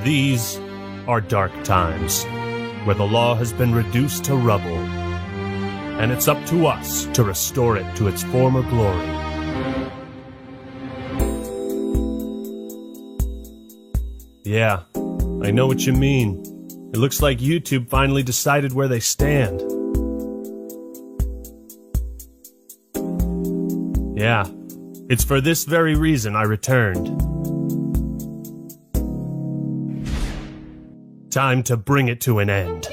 These are dark times, where the law has been reduced to rubble, and it's up to us to restore it to its former glory. Yeah, I know what you mean. It looks like YouTube finally decided where they stand. Yeah, it's for this very reason I returned. Time to bring it to an end.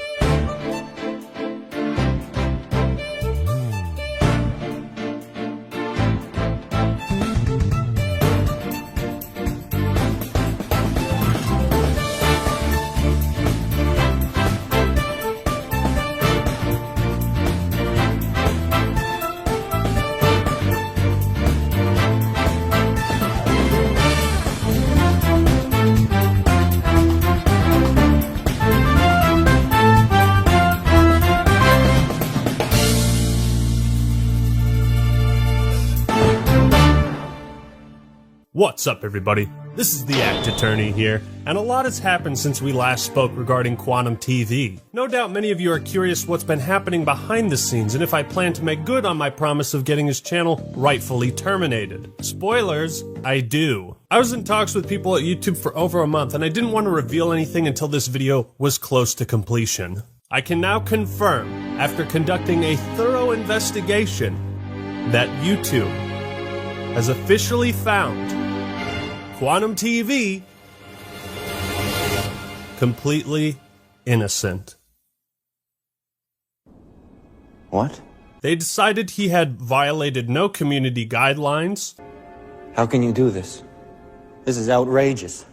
What's up, everybody? This is the Act Attorney here, and a lot has happened since we last spoke regarding Quantum TV. No doubt many of you are curious what's been happening behind the scenes and if I plan to make good on my promise of getting his channel rightfully terminated. Spoilers, I do. I was in talks with people at YouTube for over a month, and I didn't want to reveal anything until this video was close to completion. I can now confirm, after conducting a thorough investigation, that YouTube has officially found Quantum TV completely innocent. What? They decided he had violated no community guidelines. How can you do this? This is outrageous.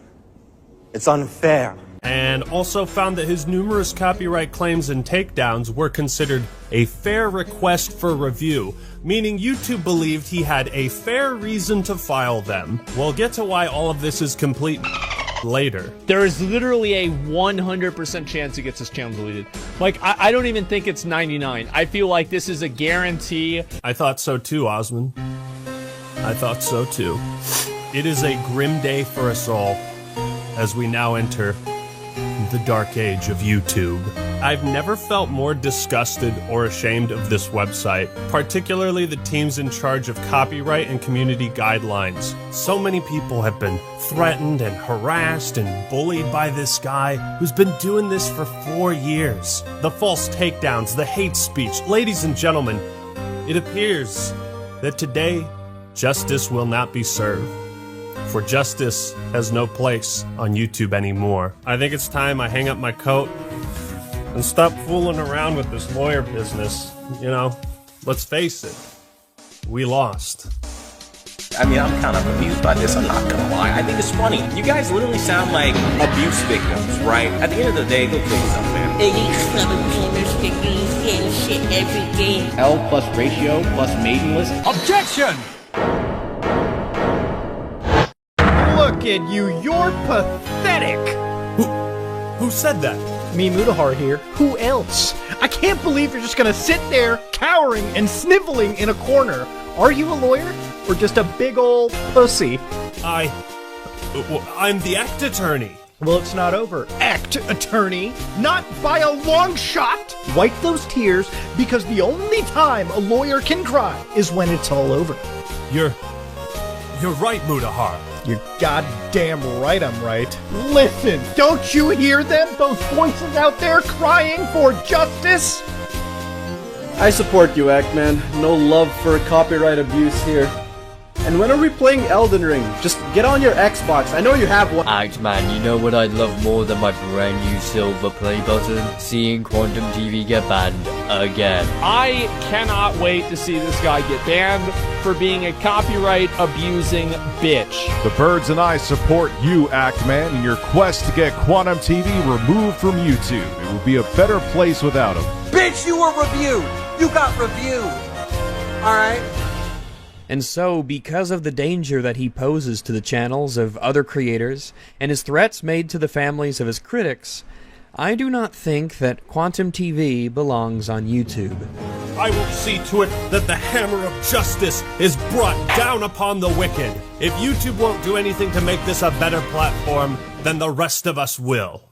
It's unfair. And also found that his numerous copyright claims and takedowns were considered a fair request for review, meaning YouTube believed he had a fair reason to file them. We'll get to why all of this is complete later. There is literally a 100% chance he gets his channel deleted. Like, I don't even think it's 99. I feel like this is a guarantee. I thought so too, Osman. I thought so too. It is a grim day for us all as we now enter the dark age of YouTube. I've never felt more disgusted or ashamed of this website, particularly the teams in charge of copyright and community guidelines. So many people have been threatened and harassed and bullied by this guy who's been doing this for 4 years. The false takedowns, the hate speech. Ladies and gentlemen, it appears that today justice will not be served. For justice has no place on YouTube anymore. I think it's time I hang up my coat and stop fooling around with this lawyer business. You know, let's face it, we lost. I mean, I'm kind of amused by this, I'm not gonna lie. I think it's funny. You guys literally sound like abuse victims, right? At the end of the day, go kill yourself, man. Getting shit every day. L plus ratio plus maidenless. Objection! Look at you, you're pathetic! Who said that? Me, Mudahar here. Who else? I can't believe you're just gonna sit there, cowering and sniveling in a corner. Are you a lawyer? Or just a big old pussy? I'm the Act Attorney. Well, it's not over. Act Attorney, not by a long shot! Wipe those tears, because the only time a lawyer can cry is when it's all over. You're right, Mudahar. You're goddamn right I'm right. Listen, don't you hear them? Those voices out there crying for justice? I support you, Actman. No love for copyright abuse here. And when are we playing Elden Ring? Just get on your Xbox. I know you have one. Actman, you know what I'd love more than my brand new silver play button? Seeing Quantum TV get banned again. I cannot wait to see this guy get banned for being a copyright abusing bitch. The Birds and I support you, Actman, in your quest to get Quantum TV removed from YouTube. It would be a better place without him. Bitch, you were reviewed! You got reviewed! Alright? And so, because of the danger that he poses to the channels of other creators, and his threats made to the families of his critics, I do not think that Quantum TV belongs on YouTube. I will see to it that the hammer of justice is brought down upon the wicked. If YouTube won't do anything to make this a better platform, then the rest of us will.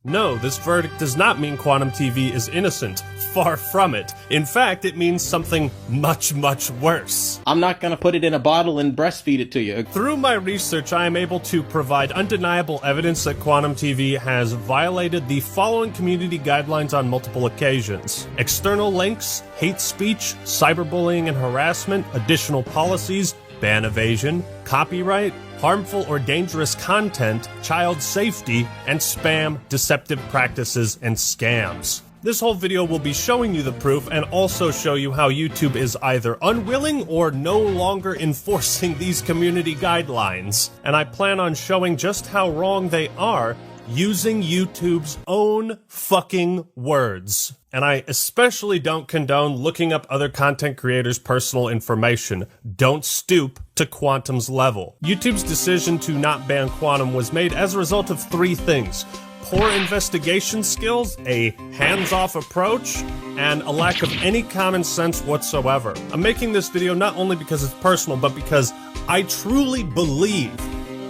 No, this verdict does not mean Quantum TV is innocent. Far from it. In fact, it means something much, much worse. I'm not gonna put it in a bottle and breastfeed it to you. Through my research, I am able to provide undeniable evidence that Quantum TV has violated the following community guidelines on multiple occasions: external links, hate speech, cyberbullying and harassment, additional policies, ban evasion, copyright, harmful or dangerous content, child safety, and spam, deceptive practices, and scams. This whole video will be showing you the proof and also show you how YouTube is either unwilling or no longer enforcing these community guidelines. And I plan on showing just how wrong they are using YouTube's own fucking words. And I especially don't condone looking up other content creators' personal information. Don't stoop to Quantum's level. YouTube's decision to not ban Quantum was made as a result of three things: poor investigation skills, a hands-off approach, and a lack of any common sense whatsoever. I'm making this video not only because it's personal, but because I truly believe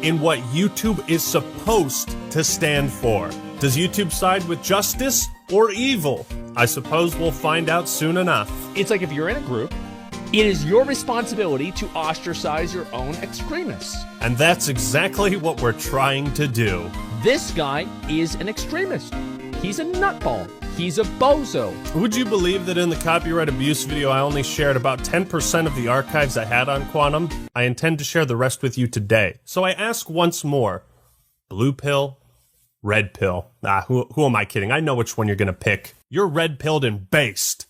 in what YouTube is supposed to stand for. Does YouTube side with justice or evil? I suppose we'll find out soon enough. It's like if you're in a group, it is your responsibility to ostracize your own extremists. And that's exactly what we're trying to do. This guy is an extremist. He's a nutball. He's a bozo. Would you believe that in the copyright abuse video I only shared about 10% of the archives I had on Quantum? I intend to share the rest with you today. So I ask once more, blue pill, red pill? Who am I kidding? I know which one you're gonna pick. You're red-pilled and based.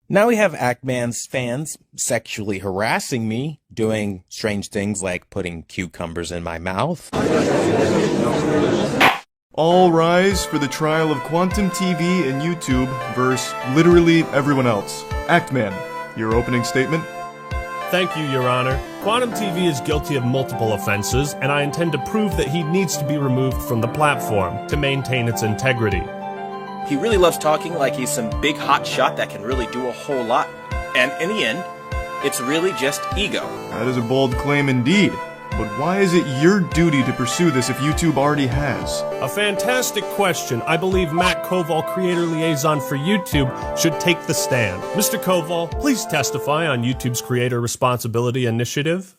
Now we have Actman's fans sexually harassing me, doing strange things like putting cucumbers in my mouth. All rise for the trial of Quantum TV and YouTube versus literally everyone else. Actman, your opening statement? Thank you, Your Honor. Quantum TV is guilty of multiple offenses, and I intend to prove that he needs to be removed from the platform to maintain its integrity. He really loves talking like he's some big hot shot that can really do a whole lot. And in the end, it's really just ego. That is a bold claim indeed. But why is it your duty to pursue this if YouTube already has? A fantastic question. I believe Matt Koval, creator liaison for YouTube, should take the stand. Mr. Koval, please testify on YouTube's Creator Responsibility Initiative.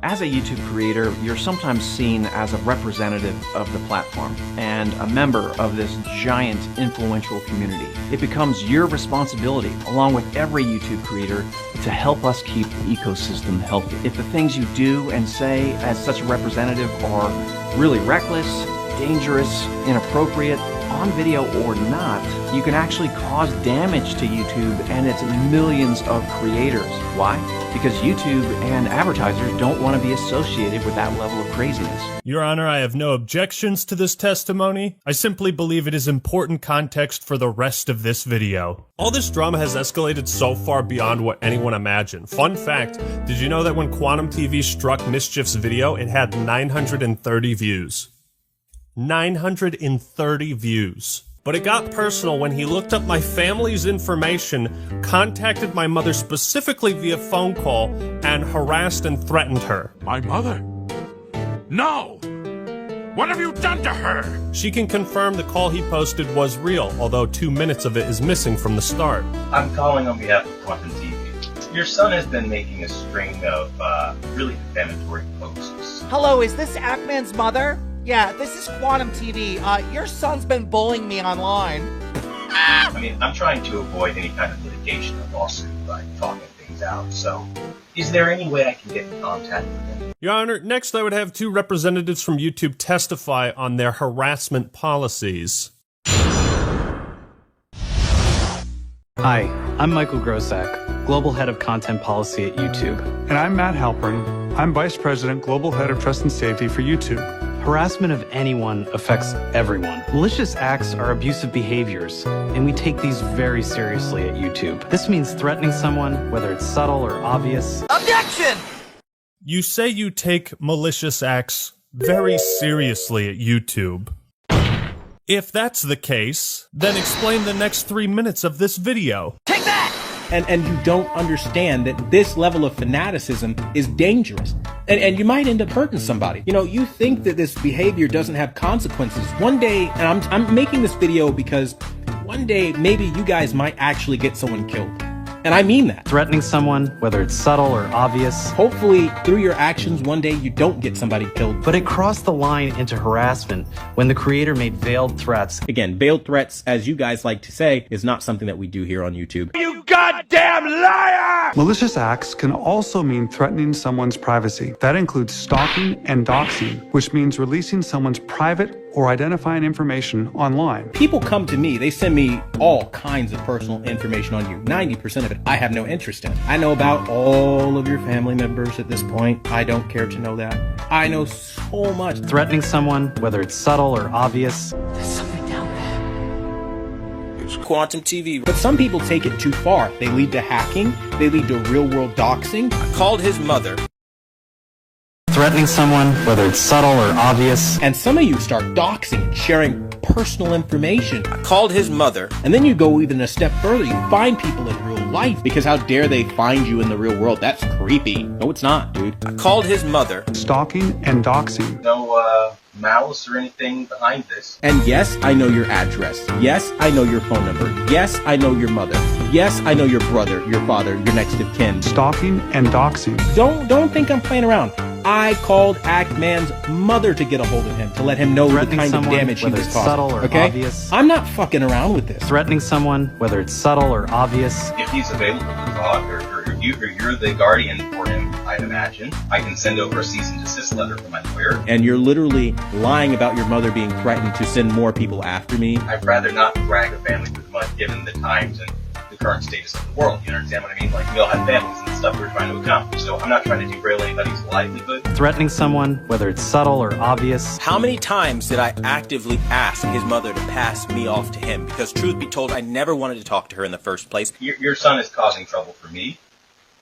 As a YouTube creator, you're sometimes seen as a representative of the platform and a member of this giant influential community. It becomes your responsibility, along with every YouTube creator, to help us keep the ecosystem healthy. If the things you do and say as such a representative are really reckless, dangerous, inappropriate, on video or not, you can actually cause damage to YouTube and its millions of creators. Why? Because YouTube and advertisers don't want to be associated with that level of craziness. Your Honor, I have no objections to this testimony. I simply believe it is important context for the rest of this video. All this drama has escalated so far beyond what anyone imagined. Fun fact, did you know that when Quantum TV struck Mischief's video, it had 930 views? 930 views. But it got personal when he looked up my family's information, contacted my mother specifically via phone call, and harassed and threatened her. My mother? No! What have you done to her? She can confirm the call he posted was real, although 2 minutes of it is missing from the start. I'm calling on behalf of Quantum TV. Your son has been making a string of really defamatory posts. Hello, is this Actman's mother? Yeah, this is Quantum TV. Your son's been bullying me online. I mean, I'm trying to avoid any kind of litigation or lawsuit by talking things out, so is there any way I can get in contact with him? Your Honor, next I would have 2 representatives from YouTube testify on their harassment policies. Hi, I'm Michael Grosak, Global Head of Content Policy at YouTube. And I'm Matt Halpern. I'm Vice President, Global Head of Trust and Safety for YouTube. Harassment of anyone affects everyone. Malicious acts are abusive behaviors, and we take these very seriously at YouTube. This means threatening someone, whether it's subtle or obvious. Objection! You say you take malicious acts very seriously at YouTube. If that's the case, then explain the next 3 minutes of this video. Take that! and you don't understand that this level of fanaticism is dangerous. And you might end up hurting somebody. You know, you think that this behavior doesn't have consequences. One day, and I'm making this video because one day maybe you guys might actually get someone killed. And I mean that. Threatening someone, whether it's subtle or obvious. Hopefully, through your actions, one day you don't get somebody killed. But it crossed the line into harassment when the creator made veiled threats. Again, veiled threats, as you guys like to say, is not something that we do here on YouTube. You goddamn liar! Malicious acts can also mean threatening someone's privacy. That includes stalking and doxing, which means releasing someone's private or identifying information online. People come to me, they send me all kinds of personal information on you. 90% of it I have no interest in. I know about all of your family members at this point. I don't care to know that. I know so much. Threatening someone, whether it's subtle or obvious. There's something down there. It's Quantum TV. But some people take it too far. They lead to hacking. They lead to real-world doxing. I called his mother. Threatening someone, whether it's subtle or obvious. And some of you start doxing and sharing personal information. I called his mother. And then you go even a step further. You find people in real life. Because how dare they find you in the real world? That's creepy. No, it's not, dude. I called his mother. Stalking and doxing. No, malice or anything behind this. And yes, I know your address. Yes, I know your phone number. Yes, I know your mother. Yes, I know your brother, your father, your next of kin. Stalking and doxing. Don't think I'm playing around. I called Actman's mother to get a hold of him, to let him know the kind of damage he was causing. Subtle or obvious. I'm not fucking around with this. Threatening someone, whether it's subtle or obvious. If he's available to talk, or you're the guardian for him, I'd imagine, I can send over a cease and desist letter from my lawyer. And you're literally lying about your mother being threatened to send more people after me. I'd rather not drag a family through the mud given the times and the current status of the world. You understand what I mean? Like, we all have families and stuff we're trying to accomplish. So I'm not trying to derail anybody's livelihood. Threatening someone, whether it's subtle or obvious. How many times did I actively ask his mother to pass me off to him? Because truth be told, I never wanted to talk to her in the first place. Your son is causing trouble for me,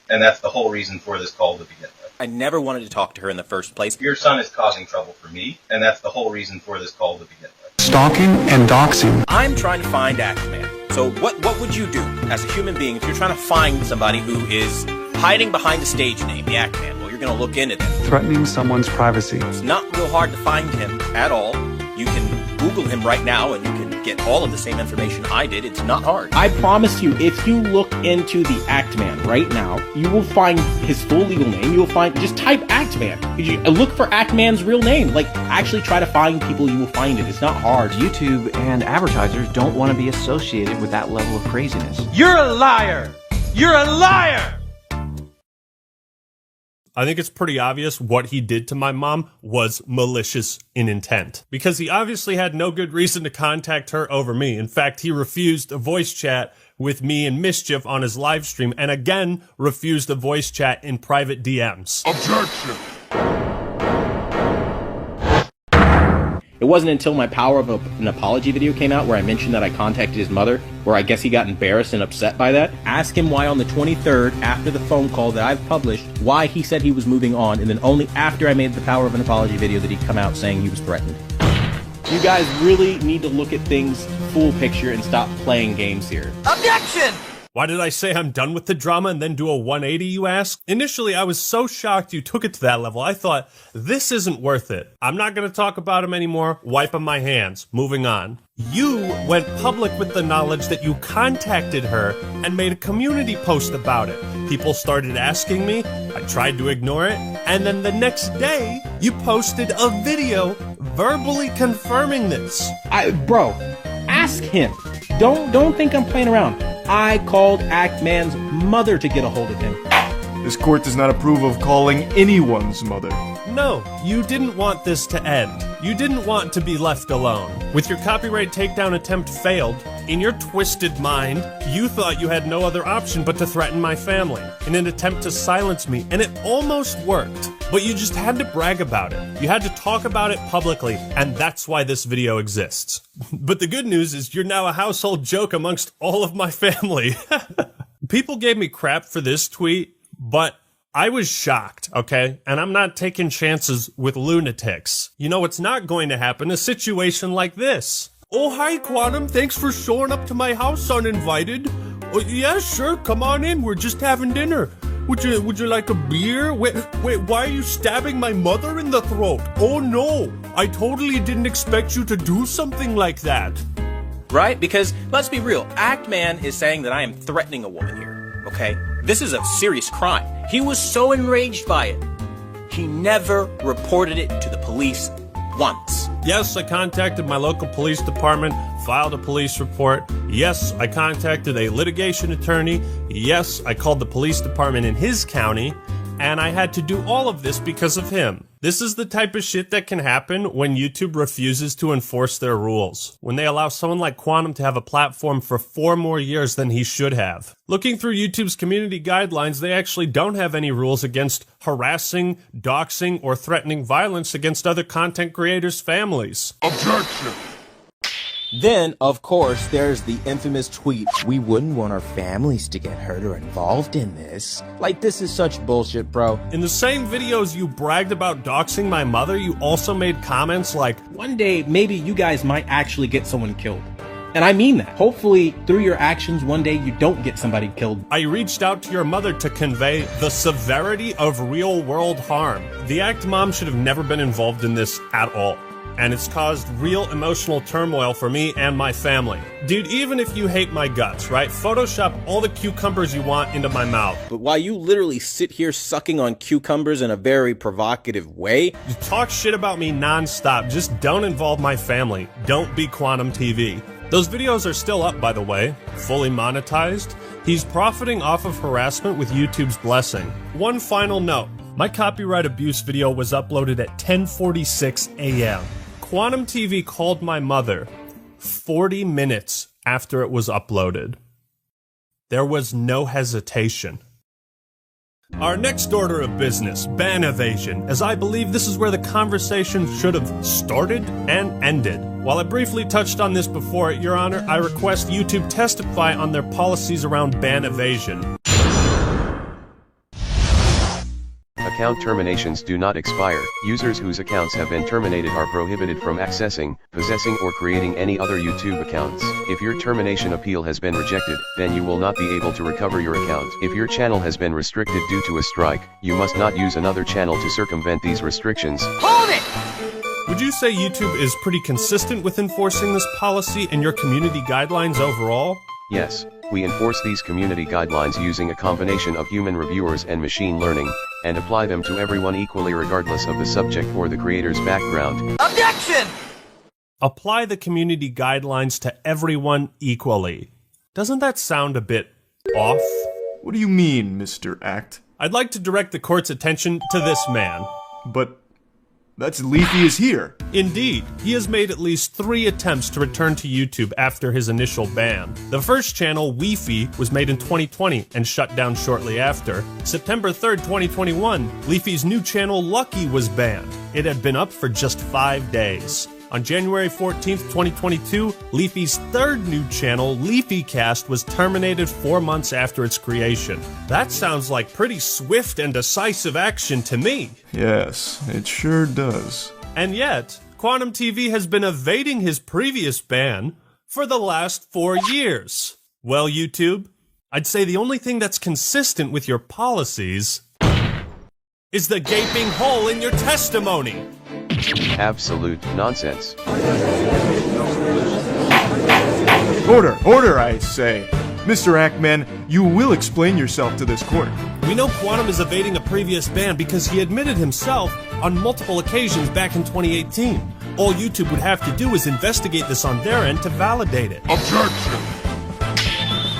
and that's the whole reason for this call to begin with. I never wanted to talk to her in the first place. Your son is causing trouble for me, and that's the whole reason for this call to begin with. Stalking and doxing. I'm trying to find Actman. So what would you do as a human being if you're trying to find somebody who is hiding behind a stage name, the Actman? Well, you're going to look into them. Threatening someone's privacy. It's not real hard to find him at all. You can Google him right now and you can get all of the same information I did. It's not hard. I promise you, if you look into the Actman right now, you will find his full legal name. You'll find, just type Actman. You look for Actman's real name. Like, actually try to find people, you will find it. It's not hard. YouTube and advertisers don't want to be associated with that level of craziness. You're a liar! You're a liar! I think it's pretty obvious what he did to my mom was malicious in intent. Because he obviously had no good reason to contact her over me. In fact, he refused a voice chat with me and Mischief on his live stream, and again refused a voice chat in private DMs. Objection! It wasn't until my Power of an Apology video came out where I mentioned that I contacted his mother, where I guess he got embarrassed and upset by that. Ask him why on the 23rd, after the phone call that I've published, why he said he was moving on, and then only after I made the Power of an Apology video did he come out saying he was threatened. You guys really need to look at things full picture and stop playing games here. Objection! Why did I say I'm done with the drama and then do a 180, you ask? Initially, I was so shocked you took it to that level. I thought, this isn't worth it. I'm not going to talk about him anymore. Wiping my hands. Moving on. You went public with the knowledge that you contacted her and made a community post about it. People started asking me. I tried to ignore it. And then the next day, you posted a video verbally confirming this. Bro, ask him. Don't think I'm playing around. I called Actman's mother to get a hold of him. This court does not approve of calling anyone's mother. No, you didn't want this to end. You didn't want to be left alone. With your copyright takedown attempt failed, in your twisted mind, you thought you had no other option but to threaten my family in an attempt to silence me, and it almost worked. But you just had to brag about it. You had to talk about it publicly, and that's why this video exists. But the good news is you're now a household joke amongst all of my family. People gave me crap for this tweet, but I was shocked, okay? And I'm not taking chances with lunatics. You know what's not going to happen? A situation like this. Oh, hi, Quantum. Thanks for showing up to my house uninvited. Oh, yeah, sure, come on in, we're just having dinner. Would you like a beer? Wait, why are you stabbing my mother in the throat? Oh no, I totally didn't expect you to do something like that. Right? Because, let's be real, Actman is saying that I am threatening a woman here, okay? This is a serious crime. He was so enraged by it, he never reported it to the police once. Yes, I contacted my local police department, filed a police report. Yes, I contacted a litigation attorney. Yes, I called the police department in his county. And I had to do all of this because of him. This is the type of shit that can happen when YouTube refuses to enforce their rules. When they allow someone like Quantum to have a platform for 4 more years than he should have. Looking through YouTube's community guidelines, they actually don't have any rules against harassing, doxing, or threatening violence against other content creators' families. Objection! Then, of course, there's the infamous tweet, "We wouldn't want our families to get hurt or involved in this." Like, this is such bullshit, bro. In the same videos you bragged about doxing my mother, you also made comments like, "One day, maybe you guys might actually get someone killed." And I mean that. Hopefully, through your actions, one day you don't get somebody killed. I reached out to your mother to convey the severity of real-world harm. The Act Mom should have never been involved in this at all. And it's caused real emotional turmoil for me and my family. Dude, even if you hate my guts, right? Photoshop all the cucumbers you want into my mouth. But while you literally sit here sucking on cucumbers in a very provocative way, you talk shit about me nonstop. Just don't involve my family. Don't be Quantum TV. Those videos are still up, by the way, fully monetized. He's profiting off of harassment with YouTube's blessing. One final note. My copyright abuse video was uploaded at 10:46 a.m. Quantum TV called my mother 40 minutes after it was uploaded. There was no hesitation. Our next order of business, ban evasion, as I believe this is where the conversation should have started and ended. While I briefly touched on this before, Your Honor, I request YouTube testify on their policies around ban evasion. Account terminations do not expire. Users whose accounts have been terminated are prohibited from accessing, possessing, or creating any other YouTube accounts. If your termination appeal has been rejected, then you will not be able to recover your account. If your channel has been restricted due to a strike, you must not use another channel to circumvent these restrictions. Hold it! Would you say YouTube is pretty consistent with enforcing this policy and your community guidelines overall? Yes, we enforce these community guidelines using a combination of human reviewers and machine learning, and apply them to everyone equally regardless of the subject or the creator's background. Objection! Apply the community guidelines to everyone equally. Doesn't that sound a bit off? What do you mean, Mr. Act? I'd like to direct the court's attention to this man. But that's Leafy is here. Indeed, he has made at least 3 attempts to return to YouTube after his initial ban. The first channel, Leafy, was made in 2020 and shut down shortly after. September 3rd, 2021, Leafy's new channel, Lucky, was banned. It had been up for just 5 days. On January 14th, 2022, Leafy's 3rd new channel, LeafyCast, was terminated 4 months after its creation. That sounds like pretty swift and decisive action to me. Yes, it sure does. And yet, Quantum TV has been evading his previous ban for the last 4 years. Well, YouTube, I'd say the only thing that's consistent with your policies is the gaping hole in your testimony. Absolute nonsense. Order, order, I say. Mr. Actman, you will explain yourself to this court. We know Quantum is evading a previous ban because he admitted himself on multiple occasions back in 2018. All YouTube would have to do is investigate this on their end to validate it. Objection!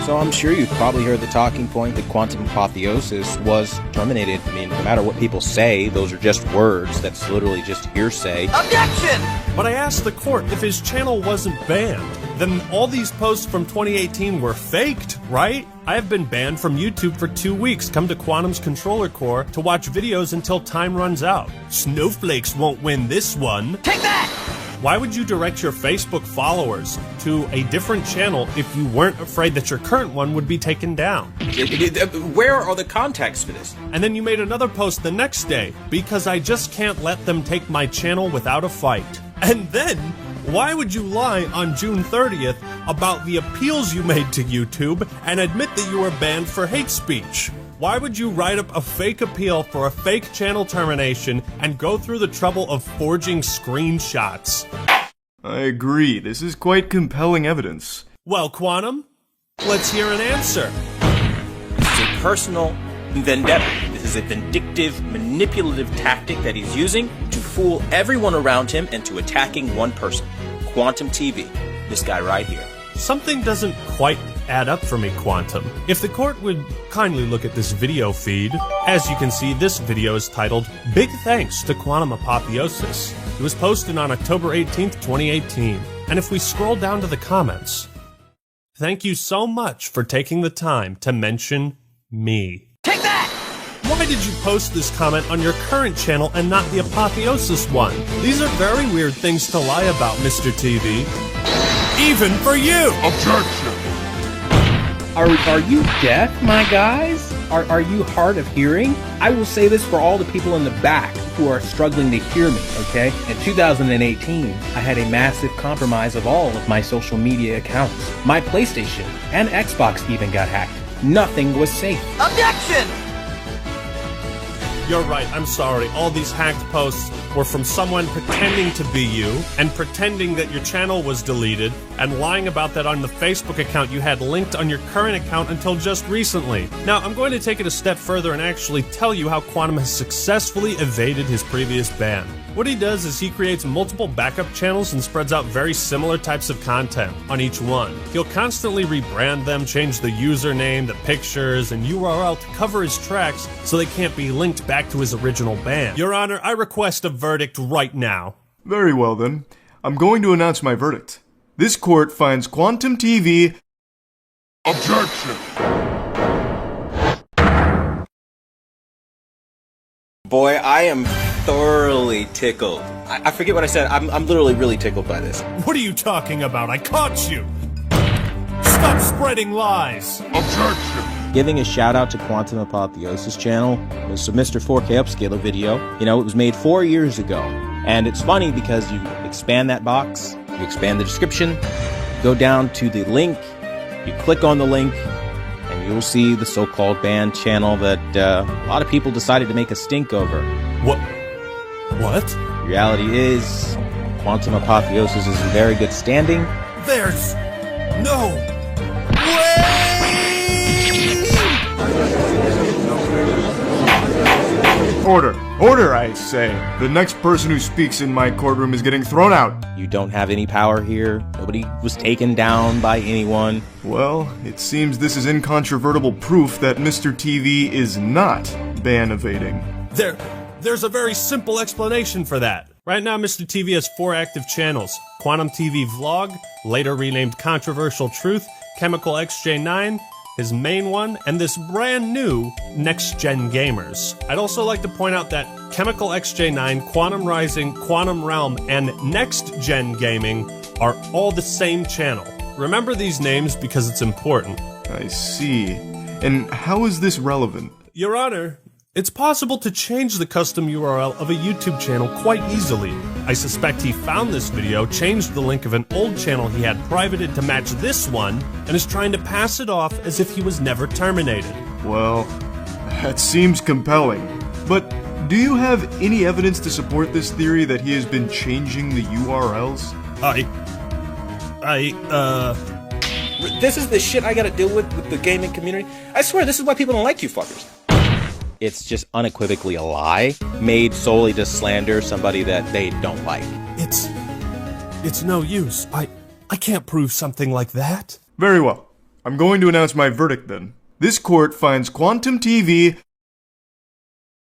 So I'm sure you've probably heard the talking point that Quantum Apotheosis was terminated. I mean, no matter what people say, those are just words. That's literally just hearsay. Objection! But I asked the court if his channel wasn't banned, then all these posts from 2018 were faked, right? I have been banned from YouTube for 2 weeks. Come to Quantum's controller core to watch videos until time runs out. Snowflakes won't win this one. Take that! Why would you direct your Facebook followers to a different channel if you weren't afraid that your current one would be taken down? Where are the contacts for this? And then you made another post the next day, because I just can't let them take my channel without a fight. And then, why would you lie on June 30th about the appeals you made to YouTube and admit that you were banned for hate speech. Why would you write up a fake appeal for a fake channel termination and go through the trouble of forging screenshots? I agree. This is quite compelling evidence. Well, Quantum, let's hear an answer. This is a personal vendetta. This is a vindictive, manipulative tactic that he's using to fool everyone around him into attacking one person. Quantum TV. This guy right here. Something doesn't quite add up for me, Quantum. If the court would kindly look at this video feed, as you can see, this video is titled Big Thanks to Quantum Apotheosis. It was posted on October 18th, 2018. And if we scroll down to the comments, thank you so much for taking the time to mention me. Take that! Why did you post this comment on your current channel and not the Apotheosis one? These are very weird things to lie about, Mr. TV. Even for you! Objection! Are you deaf, my guys? Are you hard of hearing? I will say this for all the people in the back who are struggling to hear me, okay? In 2018, I had a massive compromise of all of my social media accounts. My PlayStation and Xbox even got hacked. Nothing was safe. Objection! You're right, I'm sorry. All these hacked posts were from someone pretending to be you, and pretending that your channel was deleted, and lying about that on the Facebook account you had linked on your current account until just recently. Now, I'm going to take it a step further and actually tell you how Quantum has successfully evaded his previous ban. What he does is he creates multiple backup channels and spreads out very similar types of content on each one. He'll constantly rebrand them, change the username, the pictures, and URL to cover his tracks so they can't be linked back to his original ban. Your Honor, I request a verdict right now. Very well then. I'm going to announce my verdict. This court finds Quantum TV... Objection! Boy, I am thoroughly tickled. I forget what I said. I'm literally really tickled by this. What are you talking about? I caught you! Stop spreading lies! Objection! Giving a shout out to Quantum Apotheosis channel. It was a Mr. 4K Upscaler video. You know, it was made 4 years ago. And it's funny because you expand that box, you expand the description, go down to the link, you click on the link, and you'll see the so-called banned channel that a lot of people decided to make a stink over. What? The reality is, Quantum Apotheosis is in very good standing. There's no way! Order! Order, I say! The next person who speaks in my courtroom is getting thrown out! You don't have any power here. Nobody was taken down by anyone. Well, it seems this is incontrovertible proof that Mr. TV is not ban evading. There's a very simple explanation for that. Right now, Mr. TV has 4 active channels. Quantum TV Vlog, later renamed Controversial Truth, Chemical XJ9, his main one, and this brand new Next Gen Gamers. I'd also like to point out that Chemical XJ9, Quantum Rising, Quantum Realm, and Next Gen Gaming are all the same channel. Remember these names because it's important. I see. And how is this relevant? Your Honor, it's possible to change the custom URL of a YouTube channel quite easily. I suspect he found this video, changed the link of an old channel he had privated to match this one, and is trying to pass it off as if he was never terminated. Well, that seems compelling. But do you have any evidence to support this theory that he has been changing the URLs? This is the shit I gotta deal with the gaming community. I swear, this is why people don't like you fuckers. It's just unequivocally a lie, made solely to slander somebody that they don't like. It's no use. I can't prove something like that. Very well. I'm going to announce my verdict then. This court finds Quantum TV...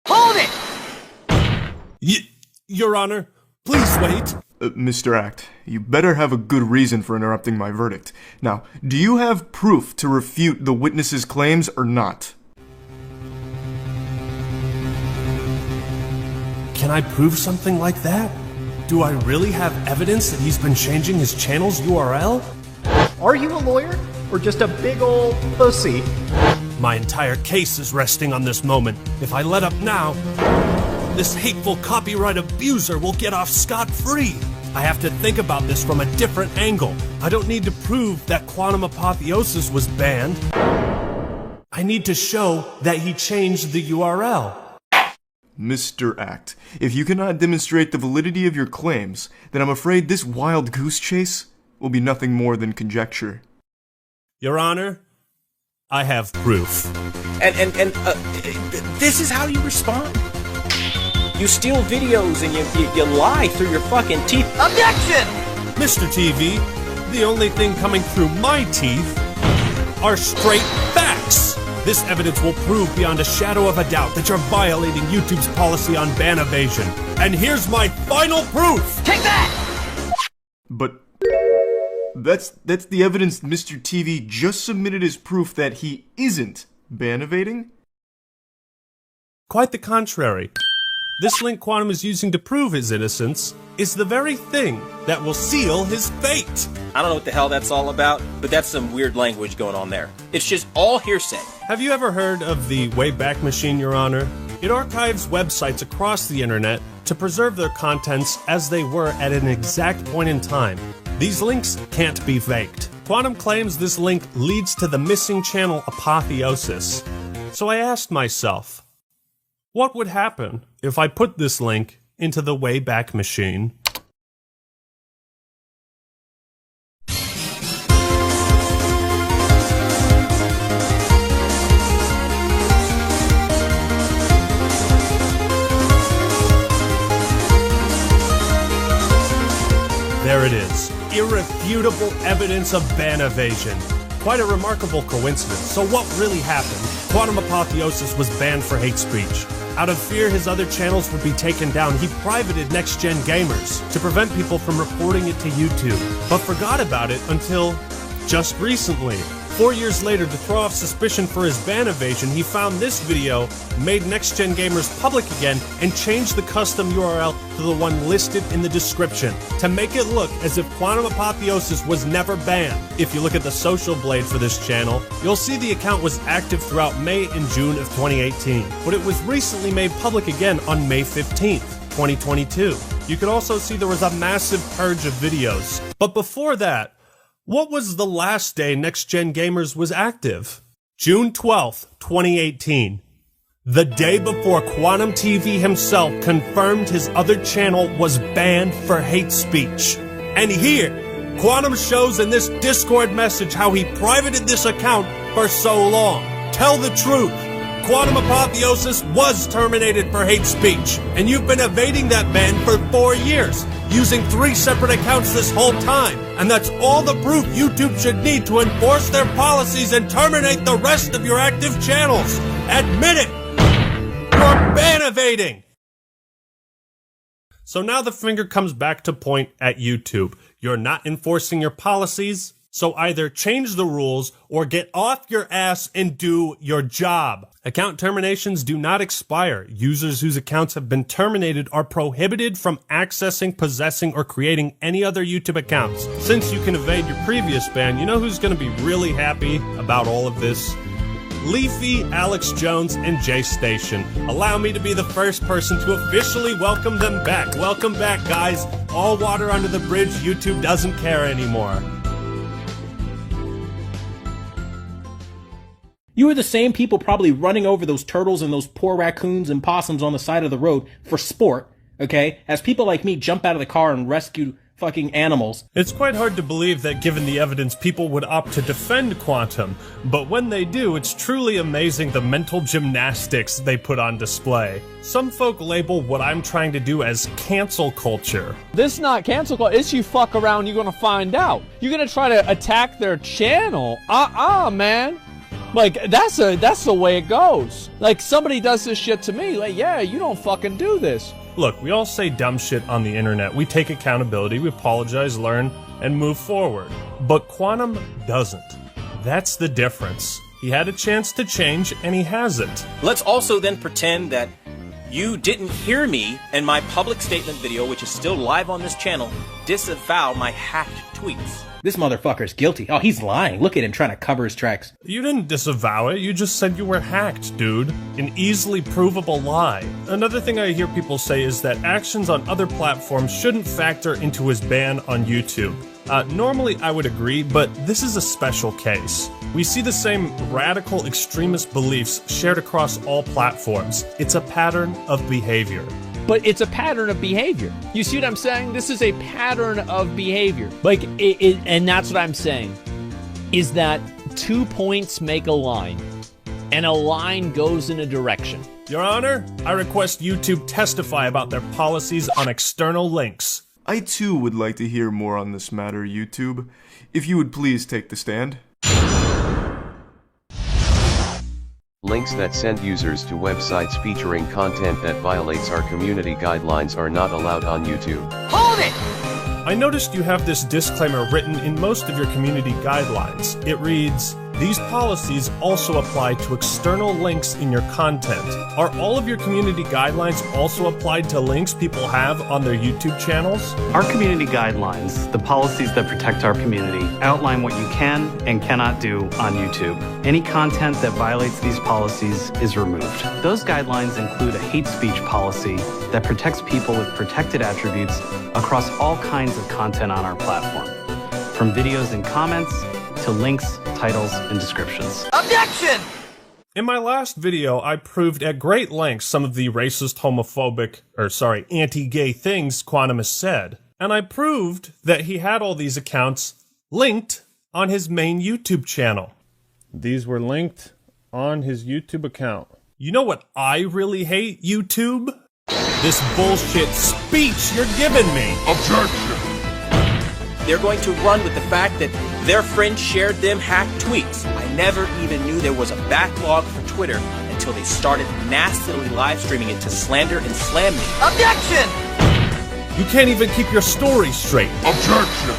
Hold it! Your Honor, please wait. Mr. Act, you better have a good reason for interrupting my verdict. Now, do you have proof to refute the witness's claims or not? Can I prove something like that? Do I really have evidence that he's been changing his channel's URL? Are you a lawyer? Or just a big old pussy? My entire case is resting on this moment. If I let up now, this hateful copyright abuser will get off scot-free. I have to think about this from a different angle. I don't need to prove that Quantum Apotheosis was banned. I need to show that he changed the URL. Mr. Act, if you cannot demonstrate the validity of your claims, then I'm afraid this wild goose chase will be nothing more than conjecture. Your Honor, I have proof. And this is how you respond? You steal videos and you lie through your fucking teeth. Objection! Mr. TV, the only thing coming through my teeth are straight facts. This evidence will prove beyond a shadow of a doubt that you're violating YouTube's policy on ban evasion. And here's my final proof! Take that! But that's the evidence Mr. TV just submitted as proof that he isn't ban evading? Quite the contrary. This link Quantum is using to prove his innocence is the very thing that will seal his fate. I don't know what the hell that's all about, but that's some weird language going on there. It's just all hearsay. Have you ever heard of the Wayback Machine, Your Honor? It archives websites across the internet to preserve their contents as they were at an exact point in time. These links can't be faked. Quantum claims this link leads to the missing channel Apotheosis. So I asked myself, what would happen if I put this link into the Wayback Machine? There it is. Irrefutable evidence of ban evasion. Quite a remarkable coincidence. So what really happened? Quantum Apotheosis was banned for hate speech. Out of fear his other channels would be taken down, he privated Next Gen Gamers to prevent people from reporting it to YouTube, but forgot about it until just recently. 4 years later, to throw off suspicion for his ban evasion, he found this video, made Next Gen Gamers public again, and changed the custom URL to the one listed in the description to make it look as if Quantum Apotheosis was never banned. If you look at the social blade for this channel, you'll see the account was active throughout May and June of 2018, but it was recently made public again on May 15th, 2022. You can also see there was a massive purge of videos. But before that, what was the last day Next Gen Gamers was active? June 12th, 2018. The day before Quantum TV himself confirmed his other channel was banned for hate speech. And here, Quantum shows in this Discord message how he privated this account for so long. Tell the truth. Quantum Apotheosis was terminated for hate speech, and you've been evading that ban for 4 years, using 3 separate accounts this whole time, and that's all the proof YouTube should need to enforce their policies and terminate the rest of your active channels. Admit it! You're ban evading! So now the finger comes back to point at YouTube. You're not enforcing your policies, so either change the rules or get off your ass and do your job. Account terminations do not expire. Users whose accounts have been terminated are prohibited from accessing, possessing, or creating any other YouTube accounts. Since you can evade your previous ban, you know who's going to be really happy about all of this? Leafy, Alex Jones, and Jay Station. Allow me to be the first person to officially welcome them back. Welcome back, guys. All water under the bridge. YouTube doesn't care anymore. You are the same people probably running over those turtles and those poor raccoons and possums on the side of the road for sport, okay? As people like me jump out of the car and rescue fucking animals. It's quite hard to believe that given the evidence people would opt to defend Quantum, but when they do, it's truly amazing the mental gymnastics they put on display. Some folk label what I'm trying to do as cancel culture. This is not cancel culture, it's you fuck around, you're gonna find out. You're gonna try to attack their channel? Man. Like, that's the way it goes. Like, somebody does this shit to me, like, yeah, you don't fucking do this. Look, we all say dumb shit on the internet. We take accountability, we apologize, learn, and move forward. But Quantum doesn't. That's the difference. He had a chance to change, and he hasn't. Let's also then pretend that You didn't hear me in my public statement video, which is still live on this channel, disavow my hacked tweets. This motherfucker's guilty. Oh, he's lying. Look at him trying to cover his tracks. You didn't disavow it, you just said you were hacked, dude. An easily provable lie. Another thing I hear people say is that actions on other platforms shouldn't factor into his ban on YouTube. Normally I would agree, but this is a special case. We see the same radical extremist beliefs shared across all platforms. It's a pattern of behavior. But it's a pattern of behavior. You see what I'm saying? This is a pattern of behavior. Like, and that's what I'm saying, is that 2 points make a line, and a line goes in a direction. Your Honor, I request YouTube testify about their policies on external links. I too would like to hear more on this matter, YouTube. If you would please take the stand. Links that send users to websites featuring content that violates our community guidelines are not allowed on YouTube. Hold it! I noticed you have this disclaimer written in most of your community guidelines. It reads, "These policies also apply to external links in your content." Are all of your community guidelines also applied to links people have on their YouTube channels? Our community guidelines, the policies that protect our community, outline what you can and cannot do on YouTube. Any content that violates these policies is removed. Those guidelines include a hate speech policy that protects people with protected attributes across all kinds of content on our platform, from videos and comments to links, titles, and descriptions. Objection! In my last video, I proved at great length some of the racist, homophobic, anti-gay things Quantum has said. And I proved that he had all these accounts linked on his main YouTube channel. These were linked on his YouTube account. You know what I really hate, YouTube? This bullshit speech you're giving me. Objection! They're going to run with the fact that their friend shared them hacked tweets. I never even knew there was a backlog for Twitter until they started nastily live streaming it to slander and slam me. Objection! You can't even keep your story straight. Objection!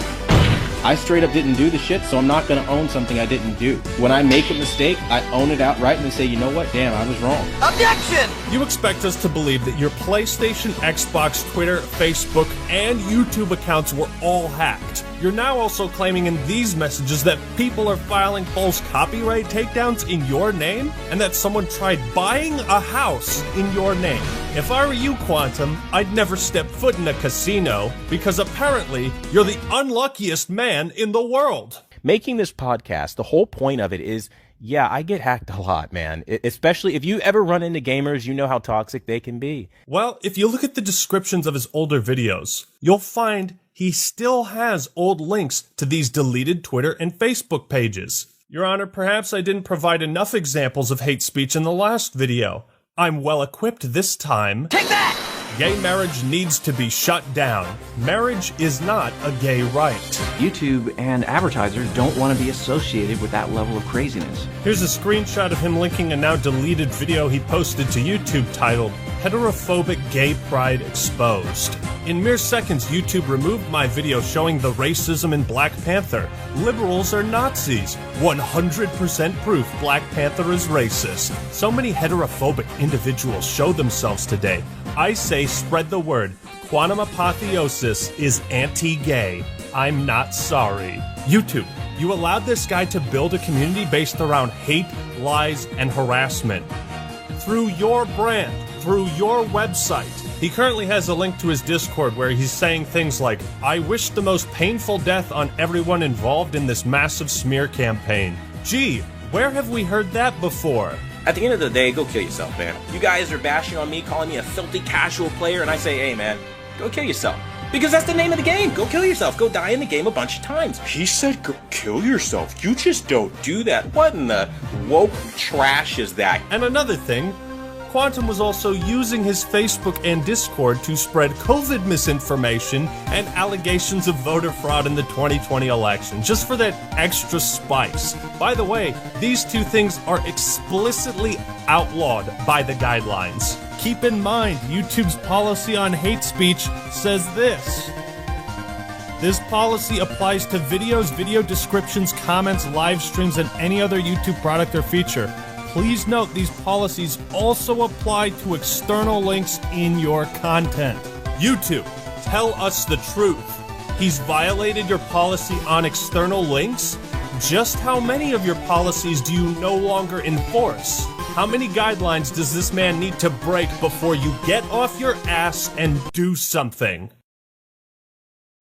I straight up didn't do the shit, so I'm not gonna own something I didn't do. When I make a mistake, I own it outright and say, you know what, damn, I was wrong. Objection! You expect us to believe that your PlayStation, Xbox, Twitter, Facebook, and YouTube accounts were all hacked. You're now also claiming in these messages that people are filing false copyright takedowns in your name, and that someone tried buying a house in your name. If I were you, Quantum, I'd never step foot in a casino, because apparently you're the unluckiest man in the world. Making this podcast, the whole point of it is, yeah, I get hacked a lot, man. Especially if you ever run into gamers, you know how toxic they can be. Well, if you look at the descriptions of his older videos, you'll find he still has old links to these deleted Twitter and Facebook pages. Your Honor, perhaps I didn't provide enough examples of hate speech in the last video. I'm well equipped this time. Take that! Gay marriage needs to be shut down. Marriage is not a gay right. YouTube and advertisers don't want to be associated with that level of craziness. Here's a screenshot of him linking a now deleted video he posted to YouTube titled, "Heterophobic Gay Pride Exposed." In mere seconds, YouTube removed my video showing the racism in Black Panther. Liberals are Nazis. 100% proof Black Panther is racist. So many heterophobic individuals show themselves today. I say spread the word. Quantum Apotheosis is anti-gay. I'm not sorry. YouTube, you allowed this guy to build a community based around hate, lies, and harassment. Through your brand, through your website. He currently has a link to his Discord where he's saying things like, "I wish the most painful death on everyone involved in this massive smear campaign." Gee, where have we heard that before? At the end of the day, go kill yourself, man. You guys are bashing on me, calling me a filthy casual player, and I say, hey, man, go kill yourself. Because that's the name of the game. Go kill yourself. Go die in the game a bunch of times. He said go kill yourself. You just don't do that. What in the woke trash is that? And another thing, Quantum was also using his Facebook and Discord to spread COVID misinformation and allegations of voter fraud in the 2020 election, just for that extra spice. By the way, these two things are explicitly outlawed by the guidelines. Keep in mind, YouTube's policy on hate speech says this. This policy applies to videos, video descriptions, comments, live streams, and any other YouTube product or feature. Please note these policies also apply to external links in your content. YouTube, tell us the truth. He's violated your policy on external links? Just how many of your policies do you no longer enforce? How many guidelines does this man need to break before you get off your ass and do something?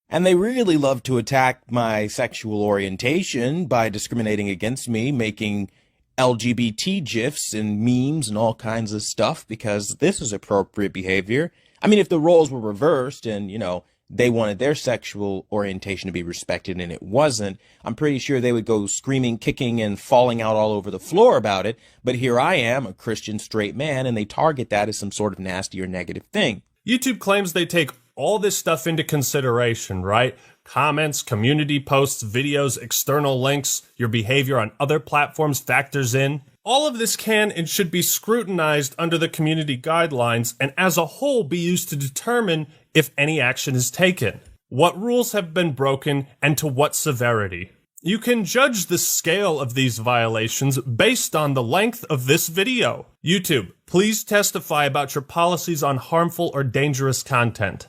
And they really love to attack my sexual orientation by discriminating against me, making LGBT GIFs and memes and all kinds of stuff, because this is appropriate behavior. I mean, if the roles were reversed and, you know, they wanted their sexual orientation to be respected and it wasn't, I'm pretty sure they would go screaming, kicking, and falling out all over the floor about it. But here I am, a Christian straight man, and they target that as some sort of nasty or negative thing. YouTube claims they take all this stuff into consideration, right? Comments, community posts, videos, external links, your behavior on other platforms factors in. All of this can and should be scrutinized under the community guidelines and as a whole be used to determine if any action is taken, what rules have been broken, and to what severity. You can judge the scale of these violations based on the length of this video. YouTube, please testify about your policies on harmful or dangerous content.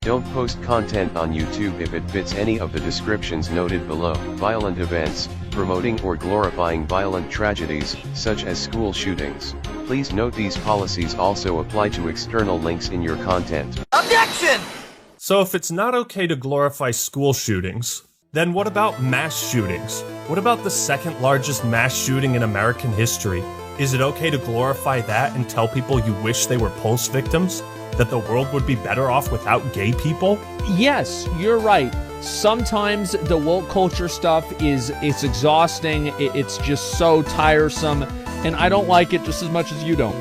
Don't post content on YouTube if it fits any of the descriptions noted below. Violent events, promoting or glorifying violent tragedies, such as school shootings. Please note these policies also apply to external links in your content. Objection! So if it's not okay to glorify school shootings, then what about mass shootings? What about the second largest mass shooting in American history? Is it okay to glorify that and tell people you wish they were Pulse victims? That the world would be better off without gay people? Yes, you're right. Sometimes the woke culture stuff it's exhausting. It's just so tiresome, and I don't like it just as much as you don't.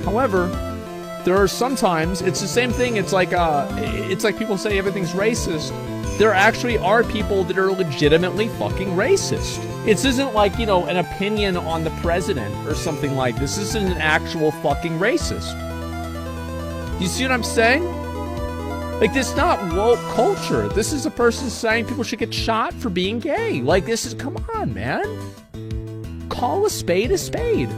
However, there are sometimes it's the same thing. It's like people say everything's racist. There actually are people that are legitimately fucking racist. This isn't like, you know, an opinion on the president or something like this. This is an actual fucking racist. You see what I'm saying? Like, this is not woke culture. This is a person saying people should get shot for being gay. Like, this is, come on, man. Call a spade a spade.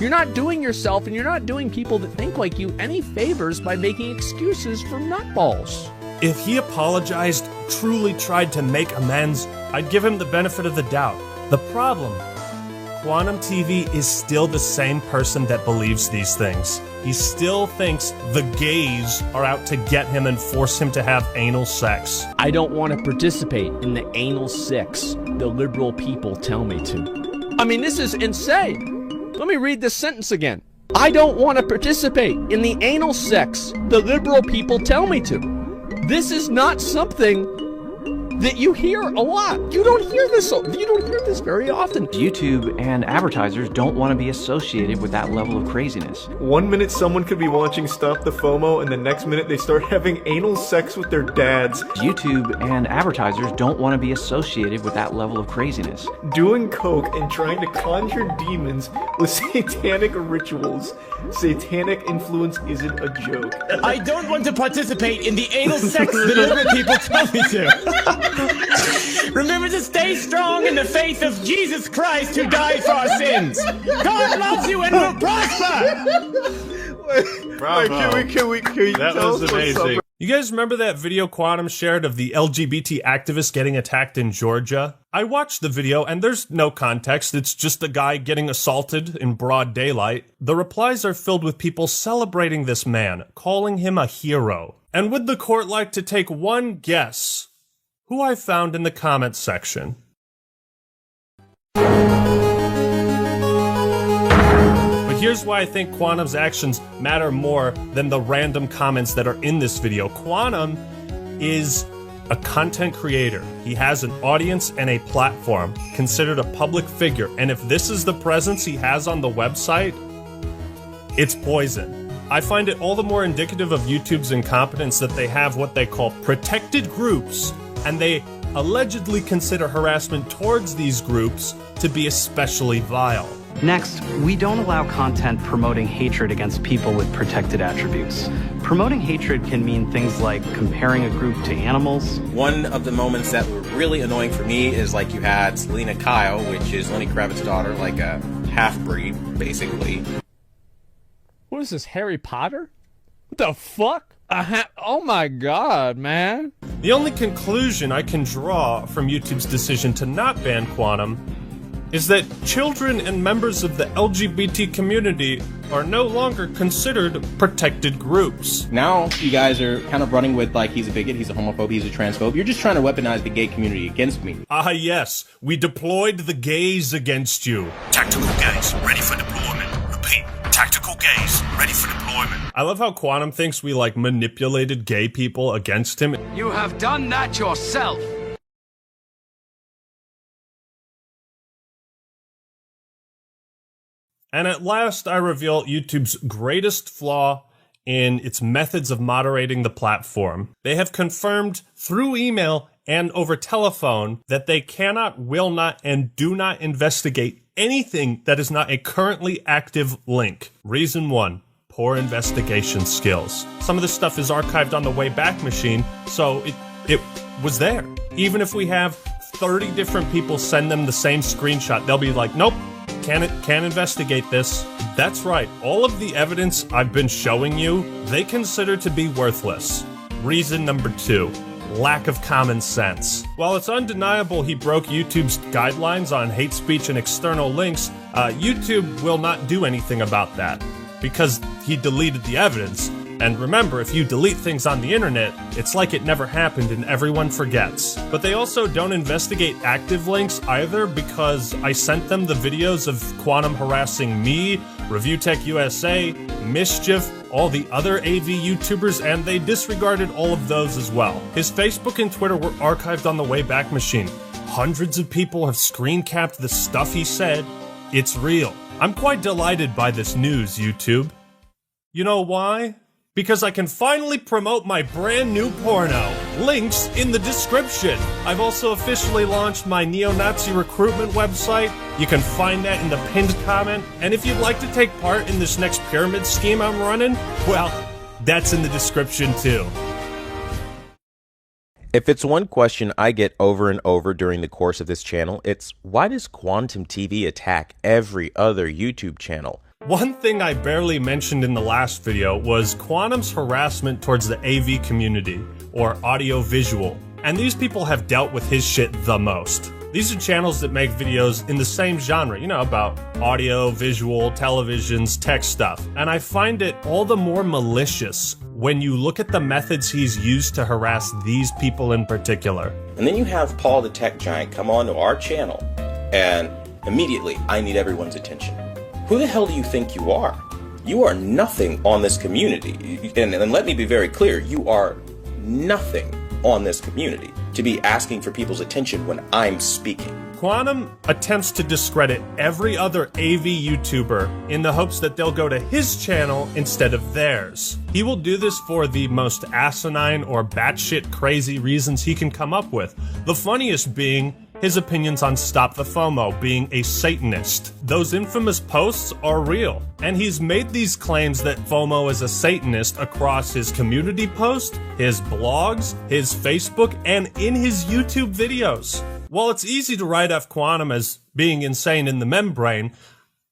You're not doing yourself and you're not doing people that think like you any favors by making excuses for nutballs. If he apologized, truly tried to make amends, I'd give him the benefit of the doubt. The problem, Quantum TV is still the same person that believes these things. He still thinks the gays are out to get him and force him to have anal sex. I don't want to participate in the anal sex the liberal people tell me to. I mean, this is insane. Let me read this sentence again. I don't want to participate in the anal sex the liberal people tell me to. This is not something that you hear a lot. You don't hear this very often. YouTube and advertisers don't want to be associated with that level of craziness. 1 minute someone could be watching Stop the FOMO, and the next minute they start having anal sex with their dads. YouTube and advertisers don't want to be associated with that level of craziness. Doing coke and trying to conjure demons with satanic rituals. Satanic influence isn't a joke. I don't want to participate in the anal sex the liberal people tell me to. Remember to stay strong in the faith of Jesus Christ who died for our sins. God loves you and will prosper. Bravo. Can we that was amazing. You guys remember that video Quantum shared of the LGBT activist getting attacked in Georgia? I watched the video and there's no context. It's just a guy getting assaulted in broad daylight. The replies are filled with people celebrating this man, calling him a hero. And would the court like to take one guess who I found in the comments section? But here's why I think Quantum's actions matter more than the random comments that are in this video. Quantum is a content creator. He has an audience and a platform, considered a public figure. And if this is the presence he has on the website, it's poison. I find it all the more indicative of YouTube's incompetence that they have what they call protected groups, and they allegedly consider harassment towards these groups to be especially vile. Next, we don't allow content promoting hatred against people with protected attributes. Promoting hatred can mean things like comparing a group to animals. One of the moments that were really annoying for me is like you had Selena Kyle, which is Lenny Kravitz's daughter, like a half-breed, basically. What is this, Harry Potter? What the fuck? Oh my god, man. The only conclusion I can draw from YouTube's decision to not ban Quantum is that children and members of the LGBT community are no longer considered protected groups. Now you guys are kind of running with like he's a bigot, he's a homophobe, he's a transphobe. You're just trying to weaponize the gay community against me. Ah yes, we deployed the gays against you. Tactical gays, ready for deployment. Repeat, tactical gays, ready for deployment. I love how Quantum thinks we like manipulated gay people against him. You have done that yourself. And at last, I reveal YouTube's greatest flaw in its methods of moderating the platform. They have confirmed through email and over telephone that they cannot, will not, and do not investigate anything that is not a currently active link. Reason 1, poor investigation skills. Some of this stuff is archived on the Wayback Machine, so it was there. Even if we have 30 different people send them the same screenshot, they'll be like, nope. Can't investigate this. That's right, all of the evidence I've been showing you, they consider to be worthless. Reason number 2, lack of common sense. While it's undeniable he broke YouTube's guidelines on hate speech and external links, YouTube will not do anything about that, because he deleted the evidence. And remember, if you delete things on the internet, it's like it never happened and everyone forgets. But they also don't investigate active links either, because I sent them the videos of Quantum harassing me, Review Tech USA, Mischief, all the other AV YouTubers, and they disregarded all of those as well. His Facebook and Twitter were archived on the Wayback Machine. Hundreds of people have screen capped the stuff he said. It's real. I'm quite delighted by this news, YouTube. You know why? Because I can finally promote my brand new porno. Links in the description. I've also officially launched my neo-Nazi recruitment website. You can find that in the pinned comment. And if you'd like to take part in this next pyramid scheme I'm running, well, that's in the description too. If it's one question I get over and over during the course of this channel, it's why does Quantum TV attack every other YouTube channel? One thing I barely mentioned in the last video was Quantum's harassment towards the AV community, or audio-visual, and these people have dealt with his shit the most. These are channels that make videos in the same genre, you know, about audio, visual, televisions, tech stuff, and I find it all the more malicious when you look at the methods he's used to harass these people in particular. And then you have Paul the Tech Giant come on to our channel, and immediately I need everyone's attention. Who the hell do you think you are? You are nothing on this community. And let me be very clear, you are nothing on this community to be asking for people's attention when I'm speaking. Quantum attempts to discredit every other AV YouTuber in the hopes that they'll go to his channel instead of theirs. He will do this for the most asinine or batshit crazy reasons he can come up with. The funniest being his opinions on Stop the FOMO, being a Satanist. Those infamous posts are real, and he's made these claims that FOMO is a Satanist across his community post, his blogs, his Facebook, and in his YouTube videos. While it's easy to write off Quantum as being insane in the membrane,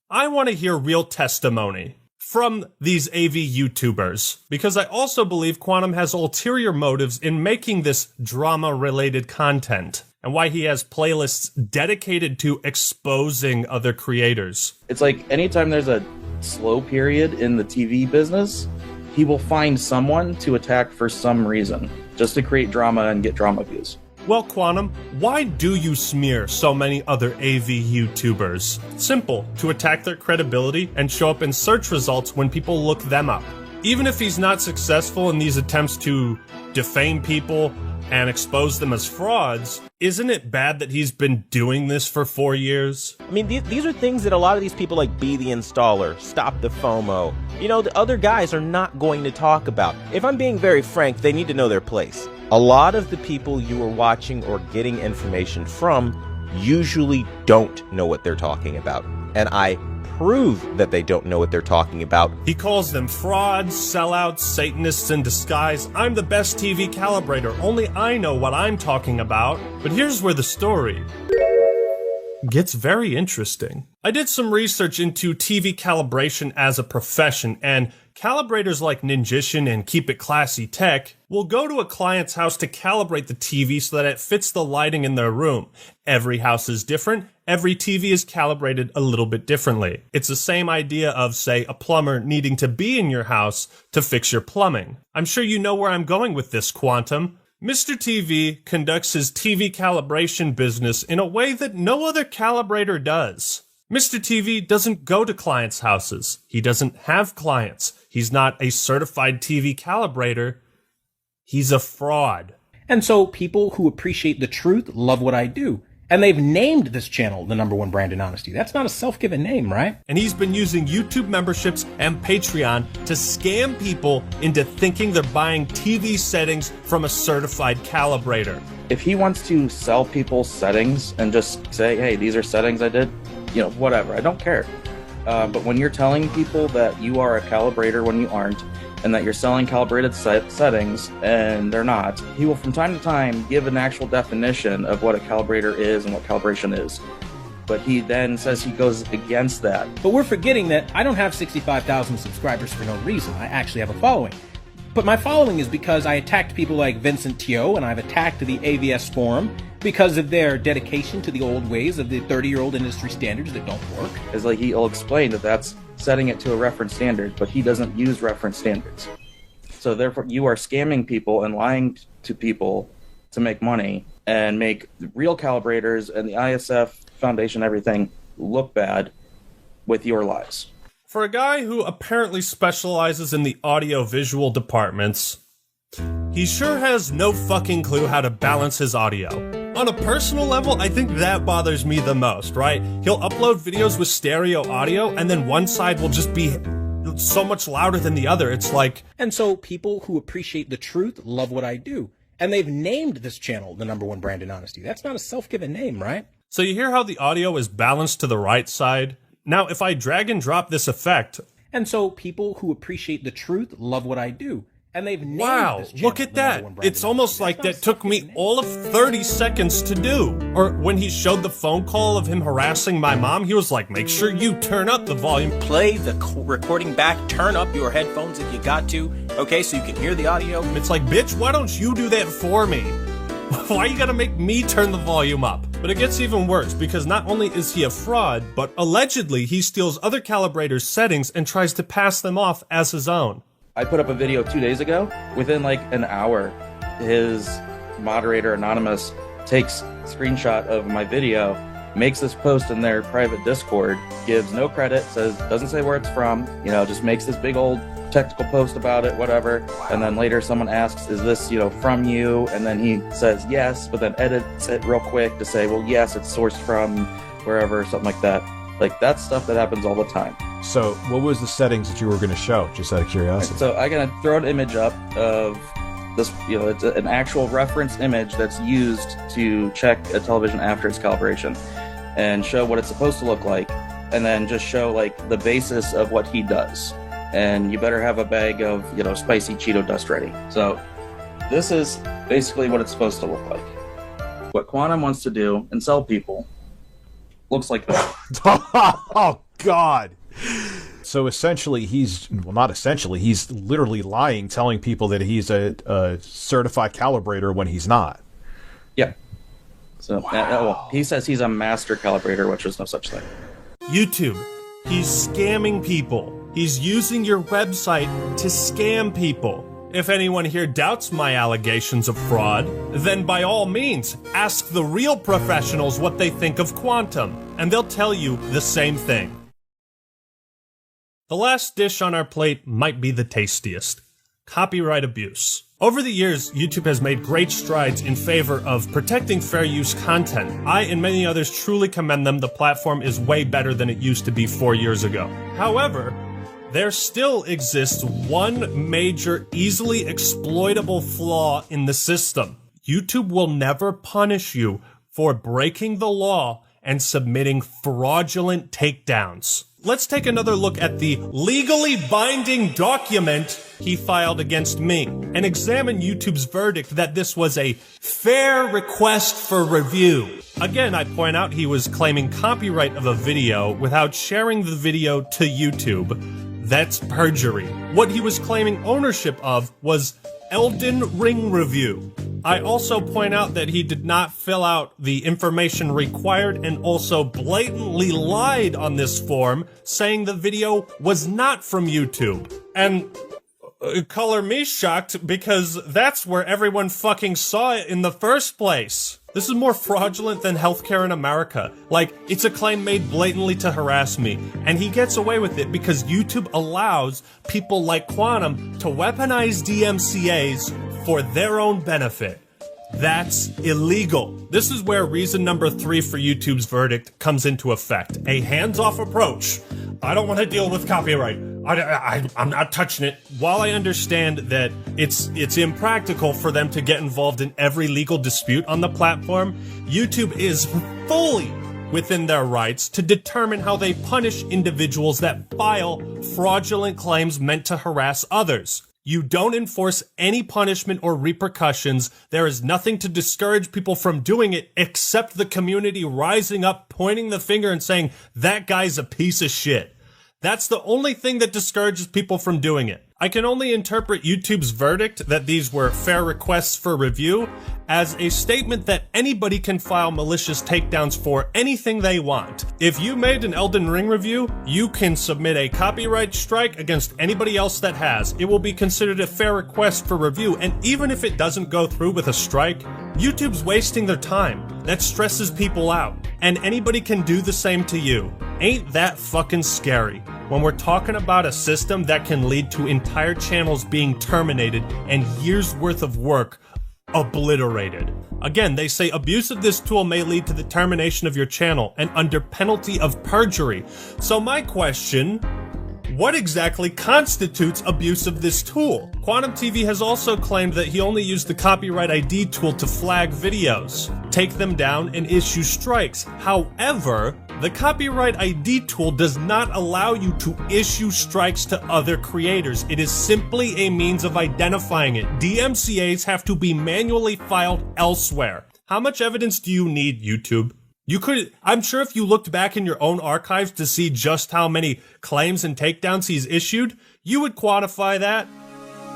I want to hear real testimony from these AV YouTubers, because I also believe Quantum has ulterior motives in making this drama-related content, and why he has playlists dedicated to exposing other creators. It's like anytime there's a slow period in the TV business, he will find someone to attack for some reason, just to create drama and get drama views. Well, Quantum, why do you smear so many other AV YouTubers? Simple, to attack their credibility and show up in search results when people look them up. Even if he's not successful in these attempts to defame people and expose them as frauds, isn't it bad that he's been doing this for 4 years? I mean, these are things that a lot of these people like Be the Installer, Stop the FOMO, you know, the other guys are not going to talk about. If I'm being very frank, they need to know their place. A lot of the people you are watching or getting information from usually don't know what they're talking about. And I prove that they don't know what they're talking about. He calls them frauds, sellouts, Satanists in disguise. I'm the best TV calibrator. Only I know what I'm talking about. But here's where the story gets very interesting. I did some research into TV calibration as a profession, and calibrators like Ninjician and Keep It Classy Tech will go to a client's house to calibrate the TV so that it fits the lighting in their room. Every house is different. Every TV is calibrated a little bit differently. It's the same idea of, say, a plumber needing to be in your house to fix your plumbing. I'm sure you know where I'm going with this, Quantum. Mr. TV conducts his TV calibration business in a way that no other calibrator does. Mr. TV doesn't go to clients' houses. He doesn't have clients. He's not a certified TV calibrator. He's a fraud. And so people who appreciate the truth love what I do. And they've named this channel the #1 brand in honesty. That's not a self-given name, right? And he's been using YouTube memberships and Patreon to scam people into thinking they're buying TV settings from a certified calibrator. If he wants to sell people settings and just say, hey, these are settings I did, whatever, I don't care. But when you're telling people that you are a calibrator when you aren't, and that you're selling calibrated settings and they're not, he will from time to time give an actual definition of what a calibrator is and what calibration is. But he then says he goes against that. But we're forgetting that I don't have 65,000 subscribers for no reason. I actually have a following. But my following is because I attacked people like Vincent Teo, and I've attacked the AVS forum because of their dedication to the old ways of the 30-year-old industry standards that don't work. It's like he'll explain that that's setting it to a reference standard, but he doesn't use reference standards. So therefore, you are scamming people and lying to people to make money and make real calibrators and the ISF Foundation, everything, look bad with your lies. For a guy who apparently specializes in the audio-visual departments, he sure has no fucking clue how to balance his audio. On a personal level, I think that bothers me the most, right? He'll upload videos with stereo audio, and then one side will just be so much louder than the other. It's like... And so people who appreciate the truth love what I do. And they've named this channel the #1 brand in honesty. That's not a self-given name, right? So you hear how the audio is balanced to the right side? Now, if I drag and drop this effect... And so people who appreciate the truth love what I do. And they've named wow, this look at that. It's almost like that took me all of 30 seconds to do. Or when he showed the phone call of him harassing my mom, he was like, make sure you turn up the volume. Play the recording back, turn up your headphones if you got to, okay, so you can hear the audio. And it's like, bitch, why don't you do that for me? Why you gotta make me turn the volume up? But it gets even worse, because not only is he a fraud, but allegedly he steals other calibrators' settings and tries to pass them off as his own. I put up a video 2 days ago. Within like an hour, his moderator, Anonymous, takes a screenshot of my video, makes this post in their private Discord, gives no credit, doesn't say where it's from, just makes this big old technical post about it, whatever. And then later someone asks, is this, from you? And then he says yes, but then edits it real quick to say, well, yes, it's sourced from wherever, something like that. Like, that's stuff that happens all the time. So, what was the settings that you were going to show, just out of curiosity? So, I'm going to throw an image up of this, it's an actual reference image that's used to check a television after its calibration and show what it's supposed to look like, and then just show, like, the basis of what he does. And you better have a bag of, spicy Cheeto dust ready. So, this is basically what it's supposed to look like. What Quantum wants to do and sell people looks like that. Oh, God. So essentially, he's literally lying, telling people that he's a certified calibrator when he's not. Yeah. So he says he's a master calibrator, which is no such thing. YouTube, he's scamming people. He's using your website to scam people. If anyone here doubts my allegations of fraud, then by all means, ask the real professionals what they think of Quantum, and they'll tell you the same thing. The last dish on our plate might be the tastiest: copyright abuse. Over the years, YouTube has made great strides in favor of protecting fair use content. I and many others truly commend them. The platform is way better than it used to be 4 years ago. However, there still exists one major, easily exploitable flaw in the system. YouTube will never punish you for breaking the law and submitting fraudulent takedowns. let's take another look at the legally binding document he filed against me and examine YouTube's verdict that this was a fair request for review. Again, I point out he was claiming copyright of a video without sharing the video to YouTube. That's perjury. What he was claiming ownership of was Elden Ring review. I also point out that he did not fill out the information required and also blatantly lied on this form, saying the video was not from YouTube. And color me shocked, because that's where everyone fucking saw it in the first place. This is more fraudulent than healthcare in America. Like, it's a claim made blatantly to harass me, and he gets away with it because YouTube allows people like Quantum to weaponize DMCAs for their own benefit. That's illegal. This is where reason number 3 for YouTube's verdict comes into effect. A hands-off approach. I don't want to deal with copyright. I'm not touching it. While I understand that it's impractical for them to get involved in every legal dispute on the platform, YouTube is fully within their rights to determine how they punish individuals that file fraudulent claims meant to harass others. You don't enforce any punishment or repercussions. There is nothing to discourage people from doing it except the community rising up, pointing the finger and saying, that guy's a piece of shit. That's the only thing that discourages people from doing it. I can only interpret YouTube's verdict that these were fair requests for review as a statement that anybody can file malicious takedowns for anything they want. If you made an Elden Ring review, you can submit a copyright strike against anybody else that has. It will be considered a fair request for review, and even if it doesn't go through with a strike, YouTube's wasting their time. That stresses people out, and anybody can do the same to you. Ain't that fucking scary? When we're talking about a system that can lead to entire channels being terminated and years worth of work obliterated. Again, they say abuse of this tool may lead to the termination of your channel and under penalty of perjury. So my question, what exactly constitutes abuse of this tool? Quantum TV has also claimed that he only used the copyright ID tool to flag videos, take them down, and issue strikes. However, the copyright ID tool does not allow you to issue strikes to other creators. It is simply a means of identifying it. DMCAs have to be manually filed elsewhere. How much evidence do you need, YouTube? I'm sure if you looked back in your own archives to see just how many claims and takedowns he's issued, you would quantify that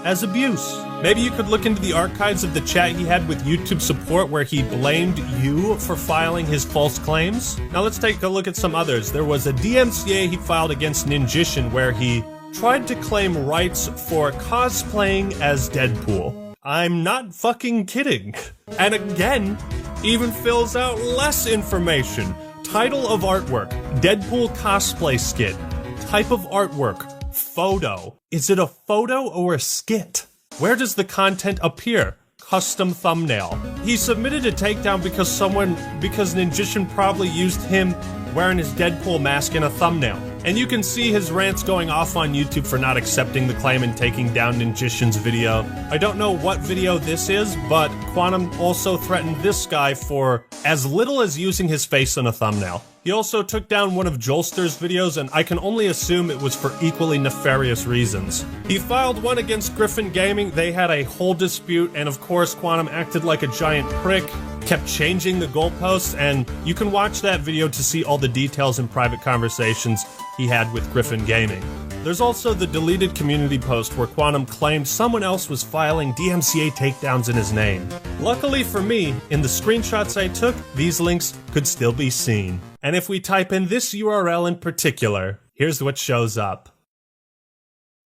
as abuse. Maybe you could look into the archives of the chat he had with YouTube support where he blamed you for filing his false claims. Now let's take a look at some others. There was a DMCA he filed against Ninjishin where he tried to claim rights for cosplaying as Deadpool. I'm not fucking kidding. And again, even fills out less information. Title of artwork, Deadpool cosplay skit. Type of artwork, photo. Is it a photo or a skit? Where does the content appear? Custom thumbnail. He submitted a takedown because Ninjishin probably used him wearing his Deadpool mask in a thumbnail. And you can see his rants going off on YouTube for not accepting the claim and taking down Ninjishin's video. I don't know what video this is, but Quantum also threatened this guy for as little as using his face in a thumbnail. He also took down one of Jolster's videos, and I can only assume it was for equally nefarious reasons. He filed one against Griffin Gaming. They had a whole dispute, and of course Quantum acted like a giant prick, kept changing the goalposts, and you can watch that video to see all the details and private conversations he had with Griffin Gaming. There's also the deleted community post where Quantum claimed someone else was filing DMCA takedowns in his name. Luckily for me, in the screenshots I took, these links could still be seen. And if we type in this URL in particular, here's what shows up.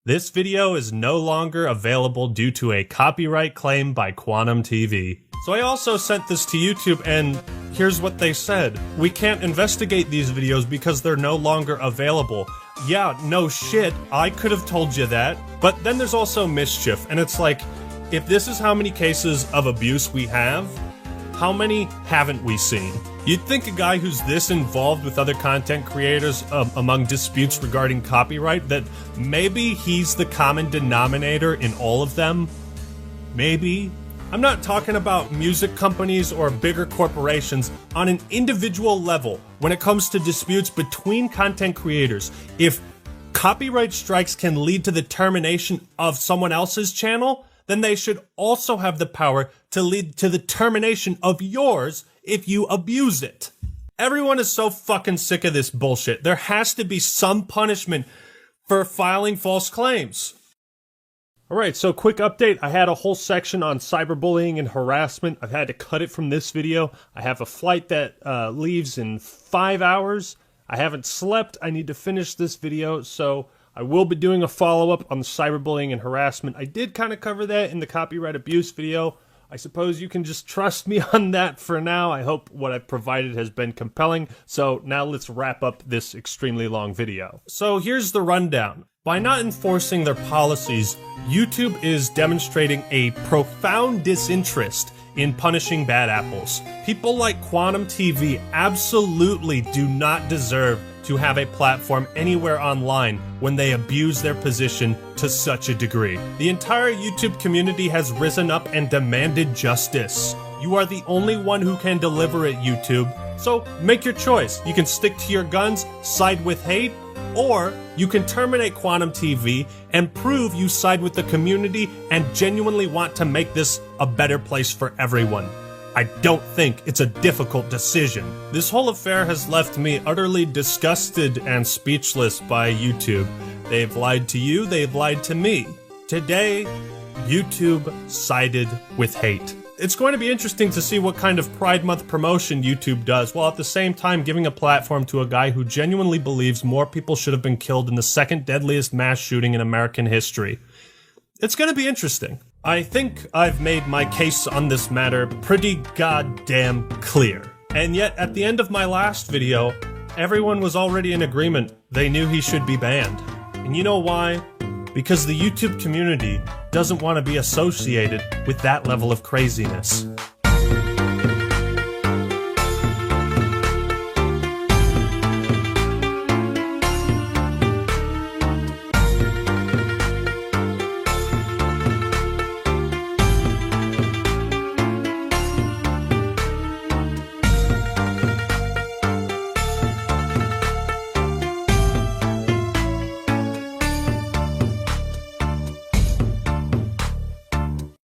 This video is no longer available due to a copyright claim by Quantum TV. So I also sent this to YouTube, and here's what they said. We can't investigate these videos because they're no longer available. Yeah, no shit, I could have told you that. But then there's also mischief, and it's like, if this is how many cases of abuse we have, how many haven't we seen? You'd think a guy who's this involved with other content creators among disputes regarding copyright, that maybe he's the common denominator in all of them. Maybe. I'm not talking about music companies or bigger corporations. On an individual level, when it comes to disputes between content creators, if copyright strikes can lead to the termination of someone else's channel, then they should also have the power to lead to the termination of yours if you abuse it. Everyone is so fucking sick of this bullshit. There has to be some punishment for filing false claims. Alright, so quick update. I had a whole section on cyberbullying and harassment. I've had to cut it from this video. I have a flight that leaves in 5 hours. I haven't slept. I need to finish this video, so I will be doing a follow-up on the cyberbullying and harassment. I did kind of cover that in the copyright abuse video. I suppose you can just trust me on that for now. I hope what I've provided has been compelling. So now let's wrap up this extremely long video. So here's the rundown. By not enforcing their policies, YouTube is demonstrating a profound disinterest in punishing bad apples. People like Quantum TV absolutely do not deserve to have a platform anywhere online when they abuse their position to such a degree. The entire YouTube community has risen up and demanded justice. You are the only one who can deliver it, YouTube. So make your choice. You can stick to your guns, side with hate, or you can terminate Quantum TV and prove you side with the community and genuinely want to make this a better place for everyone. I don't think it's a difficult decision. This whole affair has left me utterly disgusted and speechless by YouTube. They've lied to you, they've lied to me. Today, YouTube sided with hate. It's going to be interesting to see what kind of Pride Month promotion YouTube does, while at the same time giving a platform to a guy who genuinely believes more people should have been killed in the second deadliest mass shooting in American history. It's going to be interesting. I think I've made my case on this matter pretty goddamn clear. And yet, at the end of my last video, everyone was already in agreement. They knew he should be banned. And you know why? Because the YouTube community doesn't want to be associated with that level of craziness.